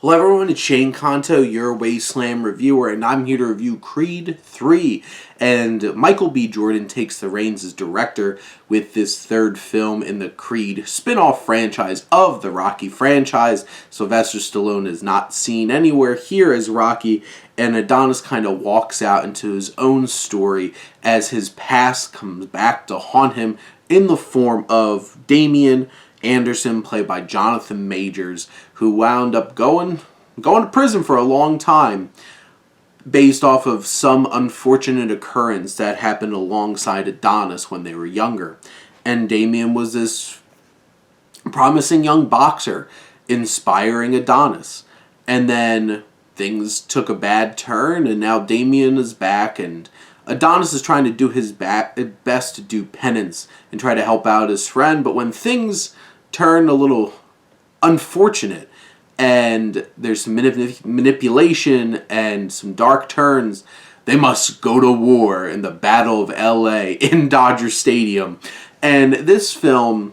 Hello everyone, it's Shane Kanto, your Wasteland reviewer, and I'm here to review Creed 3. And Michael B. Jordan takes the reins as director with this third film in the Creed spin-off franchise of the Rocky franchise. Sylvester Stallone is not seen anywhere here as Rocky, and Adonis kind of walks out into his own story as his past comes back to haunt him in the form of Damian Anderson, played by Jonathan Majors, who wound up going to prison for a long time based off of some unfortunate occurrence that happened alongside Adonis when they were younger. And Damian was this promising young boxer inspiring Adonis. And then things took a bad turn, and now Damian is back, and Adonis is trying to do his best to do penance and try to help out his friend. But when things turn a little unfortunate and there's some manipulation and some dark turns, they must go to war in the Battle of LA in Dodger Stadium. And this film,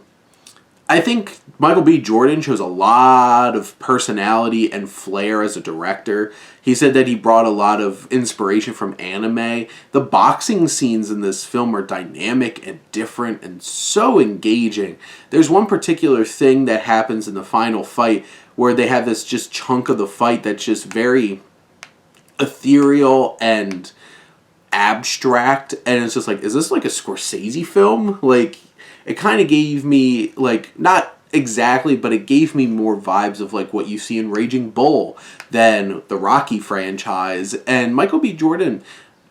I think Michael B. Jordan shows a lot of personality and flair as a director. He said that he brought a lot of inspiration from anime. The boxing scenes in this film are dynamic and different and so engaging. There's one particular thing that happens in the final fight where they have this just chunk of the fight that's just very ethereal and abstract, and it's just like, is this like a Scorsese film? Like, it kind of gave me, like, not exactly, but it gave me more vibes of like what you see in Raging Bull than the Rocky franchise. And Michael B. Jordan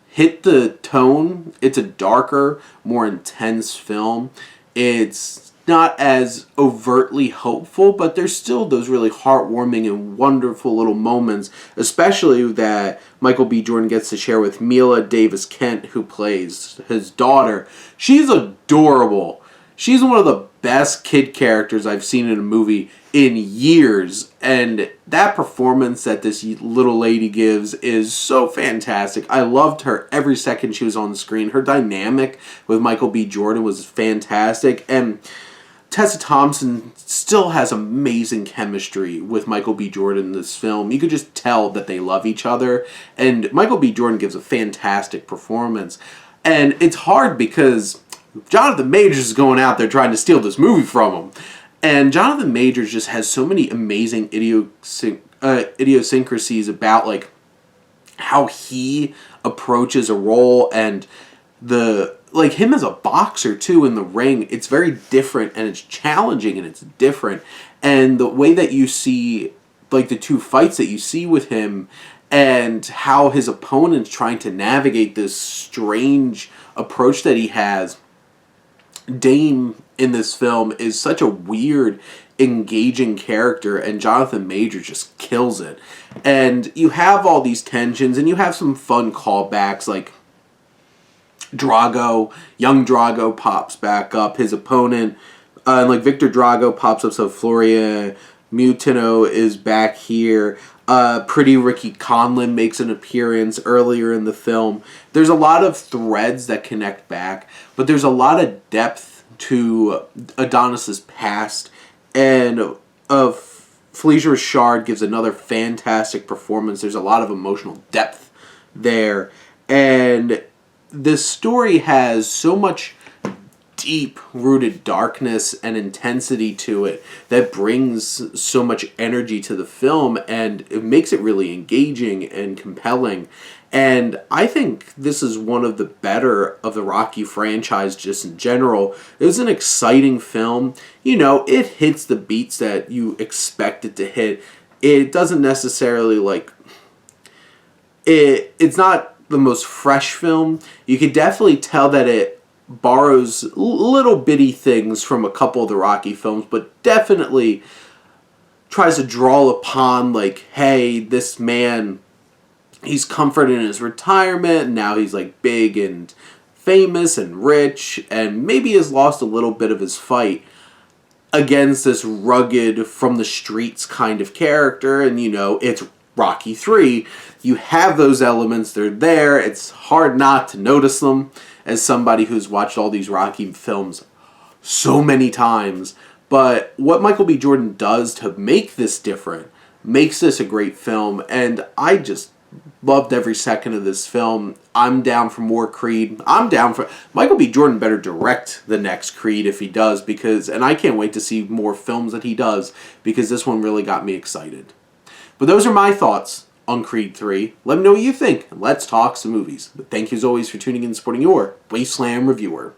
hit the tone. It's a darker, more intense film. It's not as overtly hopeful, but there's still those really heartwarming and wonderful little moments, especially that Michael B. Jordan gets to share with Mila Davis Kent, who plays his daughter. She's adorable. She's one of the best kid characters I've seen in a movie in years, and that performance that this little lady gives is so fantastic. I loved her every second she was on the screen. Her dynamic with Michael B. Jordan was fantastic, and Tessa Thompson still has amazing chemistry with Michael B. Jordan in this film. You could just tell that they love each other, and Michael B. Jordan gives a fantastic performance. And it's hard because Jonathan Majors is going out there trying to steal this movie from him. And Jonathan Majors just has so many amazing idiosyncrasies about like how he approaches a role, and like him as a boxer too in the ring. It's very different, and it's challenging, and it's different. And the way that you see like the two fights that you see with him, and how his opponent's trying to navigate this strange approach that he has. Dame in this film is such a weird, engaging character, and Jonathan Majors just kills it. And you have all these tensions, and you have some fun callbacks, like young Drago pops back up, his opponent, and like Victor Drago pops up, so Floria Mutino is back here. Pretty Ricky Conlon makes an appearance earlier in the film. There's a lot of threads that connect back, but there's a lot of depth to Adonis's past, and Felicia Richard gives another fantastic performance. There's a lot of emotional depth there, and this story has so much deep-rooted darkness and intensity to it that brings so much energy to the film, and it makes it really engaging and compelling. And I think this is one of the better of the Rocky franchise just in general. It was an exciting film. You know, it hits the beats that you expect it to hit. It doesn't necessarily like... It's not the most fresh film. You could definitely tell that it borrows little bitty things from a couple of the Rocky films, but definitely tries to draw upon, like, hey, this man, he's comforted in his retirement, and now he's like big and famous and rich, and maybe has lost a little bit of his fight against this rugged, from the streets kind of character. And you know, it's Rocky 3. You have those elements, they're there. It's hard not to notice them as somebody who's watched all these Rocky films so many times. But what Michael B. Jordan does to make this different makes this a great film, and I just loved every second of this film. I'm down for more Creed. I'm down for... Michael B. Jordan better direct the next Creed if he does, because... And I can't wait to see more films that he does, because this one really got me excited. But those are my thoughts on Creed 3. Let me know what you think, and let's talk some movies. But thank you as always for tuning in and supporting your Wasteland Reviewer.